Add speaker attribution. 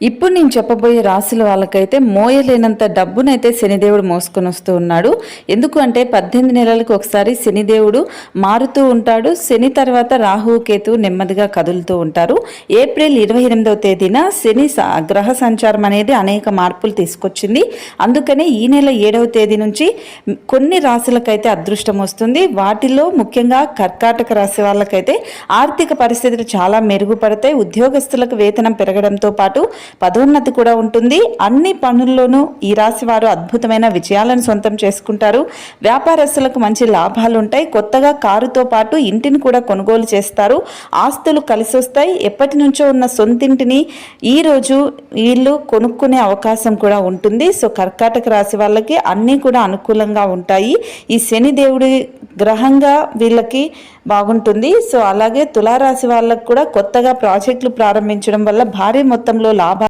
Speaker 1: ఇప్పుడు నేను చెప్పబోయే రాశుల వాళ్ళకైతే మోయలేనంత డబ్బునైతే శనిదేవుడు మోసుకొని వస్తూ ఉన్నాడు. ఎందుకు అంటే 18 నెలలకు ఒకసారి శనిదేవుడు మారుతూ ఉంటాడు. శని తర్వాత రాహువు కేతువు నెమ్మదిగా కదులుతూ ఉంటారు. ఏప్రిల్ 28వ తేదీన శని గ్రహ సంచారం అనేది అనేక మార్పులు తీసుకొచ్చింది. అందుకనే ఈ నెల 7వ తేదీ నుంచి కొన్ని రాశులకైతే అదృష్టం వస్తుంది. వాటిలో ముఖ్యంగా కర్కాటక రాశి వాళ్ళకైతే ఆర్థిక పరిస్థితులు చాలా మెరుగుపడతాయి. ఉద్యోగస్తులకు వేతనం పెరగడంతో పాటు పదోన్నతి కూడా ఉంటుంది. అన్ని పనుల్లోనూ ఈ రాశి వారు అద్భుతమైన విజయాలను సొంతం చేసుకుంటారు. వ్యాపారస్తులకు మంచి లాభాలు ఉంటాయి. కొత్తగా కారుతో పాటు ఇంటిని కూడా కొనుగోలు చేస్తారు. ఆస్తులు కలిసి వస్తాయి. ఎప్పటి నుంచో ఉన్న సొంతింటిని ఈరోజు వీళ్ళు కొనుక్కునే అవకాశం కూడా ఉంటుంది. సో కర్కాటక రాశి వాళ్ళకి అన్నీ కూడా అనుకూలంగా ఉంటాయి. ఈ శని దేవుడి గ్రహంగా వీళ్ళకి బాగుంటుంది. సో అలాగే తులారాశి వాళ్ళకు కూడా కొత్తగా ప్రాజెక్టులు ప్రారంభించడం వల్ల భారీ మొత్తంలో లాభాలు